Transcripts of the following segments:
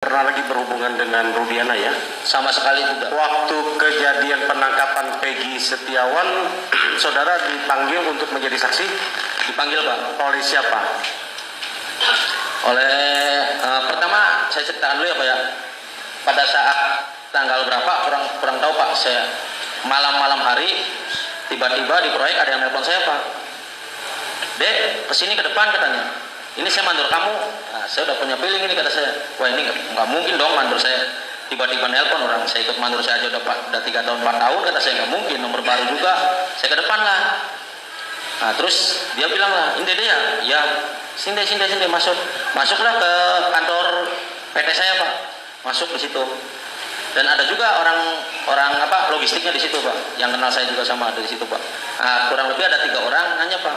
pernah lagi berhubungan dengan Rudiana ya? Sama sekali tidak. Waktu kejadian penangkapan Peggy Setiawan, saudara dipanggil untuk menjadi saksi? Dipanggil Pak. Oleh siapa? Oleh pertama saya ceritakan dulu ya Pak ya. Pada saat tanggal berapa kurang tahu Pak. Saya malam hari tiba-tiba di proyek ada yang nelpon saya Pak. Dek, kesini ke depan katanya. Ini saya mandor kamu. Nah, saya udah punya feeling ini kata saya. Wah ini nggak mungkin dong mandor saya. Tiba-tiba nelpon orang, saya ikut mandor saya aja udah 3 tahun 4 tahun kata saya, nggak mungkin, nomor baru juga. Saya ke depan lah. Nah terus dia bilang lah, ini Dede ya sini masuklah ke kantor PT saya Pak. Masuk di situ. Dan ada juga orang logistiknya di situ Pak, yang kenal saya juga sama ada di situ Pak. Nah, kurang lebih ada 3 orang nanya Pak,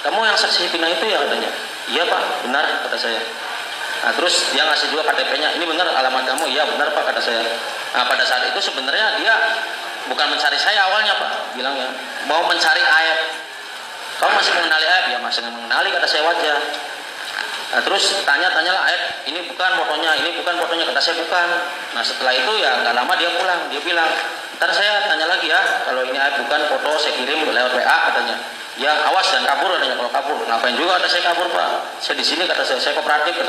kamu yang saksi Pina itu ya katanya. Iya Pak, benar kata saya. Nah terus dia ngasih juga KTP-nya, ini benar alamat kamu? Iya benar Pak kata saya. Nah pada saat itu sebenarnya dia bukan mencari saya awalnya Pak, bilangnya mau mencari Aep. Kamu masih mengenali Aep? Ya masih mengenali kata saya wajah. Nah terus tanya-tanyalah Aep, ini bukan fotonya kata saya bukan. Nah setelah itu ya nggak lama dia pulang, dia bilang ntar saya tanya lagi ya, kalau ini Aep bukan foto saya kirim lewat WA katanya. Ya awas dan kabur katanya, kalau kabur ngapain juga kata saya kabur Pak, saya di sini kata saya kooperatif kata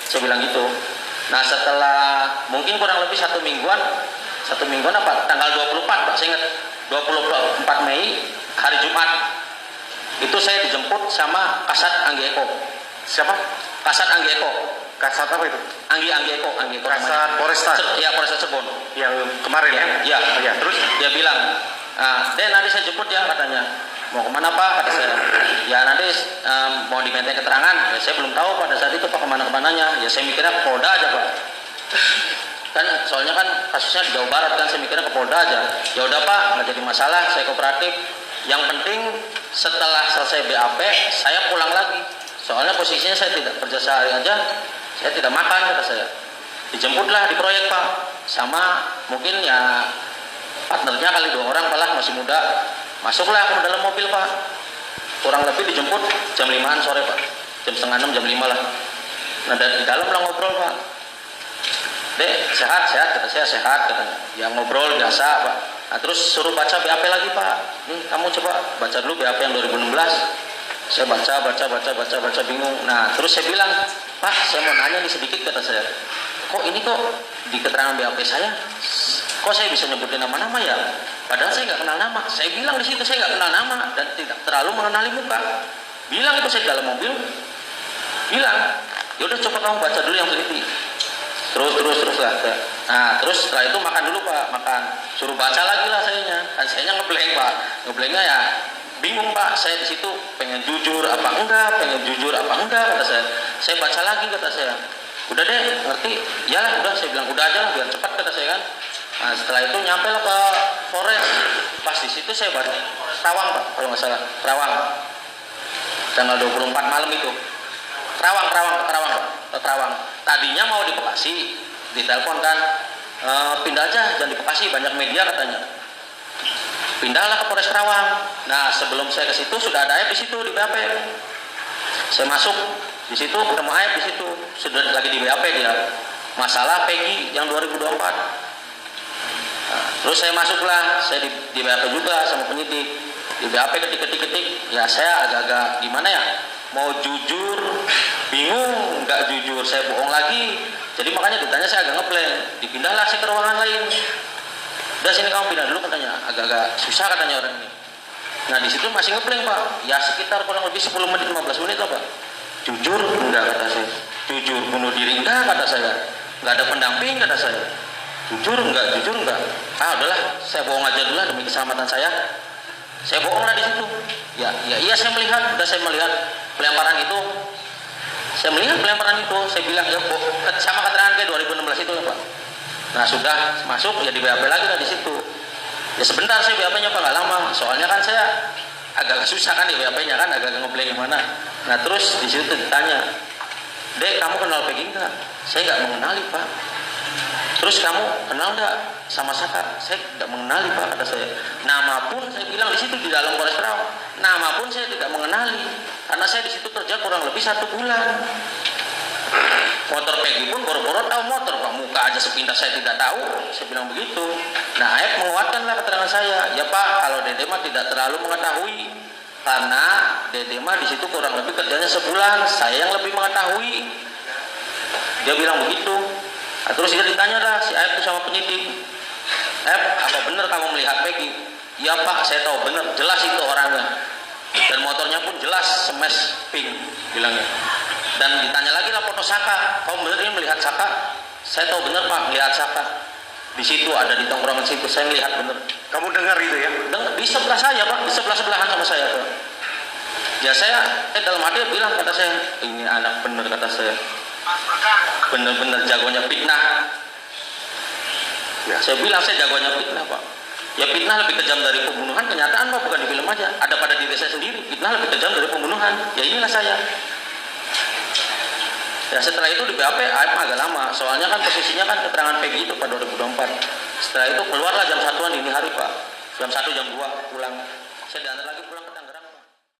saya bilang gitu. Nah setelah mungkin kurang lebih 1 mingguan apa tanggal 24 Pak, saya ingat 24 Mei hari Jumat itu saya dijemput sama Kasat Anggi Eko. Siapa? Kasat Anggi Eko. Kasat apa itu? Anggi Eko Kasat Polresta? Ya Polresta Cirebon yang kemarin ya? Ya. Terus dia bilang, Den nanti saya jemput ya katanya. Mau kemana Pak? Kata saya. Ya nanti mau diminta keterangan. Ya saya belum tahu pada saat itu Pak kemananya. Ya saya mikirnya ke Polda aja Pak. Kan soalnya kan kasusnya di Jawa Barat kan, saya mikirnya ke Polda aja. Ya udah Pak, nggak jadi masalah, saya kooperatif. Yang penting setelah selesai BAP saya pulang lagi. Soalnya posisinya saya tidak kerja sehari aja, saya tidak makan kata saya. Dijemputlah di proyek Pak, sama mungkin ya partnernya kali 2 orang malah masih muda. Masuklah ke dalam mobil Pak, kurang lebih dijemput jam 5-an sore Pak, jam setengah 6, jam 5 lah. Nah dari di dalam lah ngobrol Pak. Dek sehat kata saya, sehat katanya. Ya ngobrol biasa Pak. Nah terus suruh baca BAP lagi Pak. Kamu coba baca dulu BAP yang 2016. Saya baca bingung. Nah terus saya bilang, Pak saya mau nanya nih sedikit kata saya. Kok di keterangan BAP saya kok saya bisa nyebutin nama-nama ya? Padahal saya nggak kenal nama. Saya bilang di situ saya nggak kenal nama dan tidak terlalu mengenali muka. Bilang itu saya di dalam mobil. Bilang, yaudah coba kamu baca dulu yang teliti. Terus lah. Nah terus setelah itu makan dulu Pak, makan. Suruh baca lagi lah sayanya. Kan sayanya ngeblank Pak. Ngeblanknya ya bingung Pak. Saya di situ pengen jujur apa enggak kata saya. Saya baca lagi kata saya. Udah deh ngerti. Iyalah udah saya bilang udah aja lah biar cepat kata saya kan. Nah setelah itu nyampe lah ke Polres. Pas di situ saya baca Rawang Pak, kalau nggak salah Rawang. Tanggal 24 malam itu. Rawang. Tadinya mau di Bekasi, ditelepon kan, pindah aja jangan di Bekasi banyak media katanya. Pindahlah ke Polres Rawang. Nah sebelum saya ke situ sudah ada Aep di situ di BAP. Saya masuk di situ ketemu Aep di situ sudah lagi di BAP dia. Masalah Peggy yang 2024. Nah, terus saya masuklah, saya di BAP juga sama penyidik. Di BAP ketik. Ya saya agak-agak gimana ya? Mau jujur, bingung, nggak jujur, saya bohong lagi. Jadi makanya ditanya saya agak ngeblank. Dipindahlah saya ke ruangan lain. Udah sini kamu pindah dulu katanya. Agak-agak susah katanya orang ini. Nah di situ masih ngeblank Pak. Ya sekitar kurang lebih 10 menit 15 menit lah Pak. Jujur enggak kata saya. Jujur bunuh diri enggak kata saya. Enggak ada pendamping kata saya. Jujur enggak. Udahlah, saya bohong aja dulu lah demi keselamatan saya. Saya bohong lah di situ. Iya saya melihat pelemparan itu. Saya bilang ya sama keterangan kayak 2016 itu ya Pak. Nah sudah masuk ya di BAP lagi lah di situ. Ya sebentar saya BAP-nya Pak, nggak lama. Soalnya kan saya agak susah kan di BAP-nya kan, agak ngeblank gimana. Nah terus di situ ditanya, Dek kamu kenal Peggy enggak? Saya nggak mengenali Pak. Terus kamu kenal nggak sama Saka? Saya tidak mengenali Pak kata saya. Nama pun saya bilang di situ di dalam Polres Rawang. Nama pun saya tidak mengenali karena saya di situ kerja kurang lebih 1 bulan. Motor Peggy pun boro-boro tahu motor Pak, ada sepintas saya tidak tahu, saya bilang begitu. Nah, Aep menguatkanlah keterangan saya, ya Pak, kalau Dede mah tidak terlalu mengetahui, karena Dede mah di situ kurang lebih kerjanya sebulan, saya yang lebih mengetahui. Dia bilang begitu. Nah, terus dia ditanya dah si Aep sama penyidik, Aep, apa benar kamu melihat Peggy? Ya Pak, saya tahu benar, jelas itu orangnya, dan motornya pun jelas smash pink, bilangnya. Dan ditanya lagi lah foto Saka, kamu benar ini melihat Saka? Saya tahu benar Pak, melihat Saka di situ, ada di tongkrongan situ, saya melihat benar. Kamu dengar itu ya? Dengar di sebelah saya Pak, di sebelahan sama saya Pak. Ya saya dalam hati bilang, kata saya, ini anak benar, kata saya, benar-benar jagonya fitnah. Ya. Saya bilang saya jagonya fitnah Pak. Ya fitnah lebih kejam dari pembunuhan, kenyataan Pak, bukan di film aja. Ada pada diri saya sendiri, fitnah lebih kejam dari pembunuhan. Ya inilah saya. Ya setelah itu di BAP Aep agak lama, soalnya kan posisinya kan keterangan Peggy itu pada 2024. Setelah itu keluarlah jam 1-an dini hari Pak, jam 1 jam 2 pulang. Saya diantar lagi pulang ke Tangerang.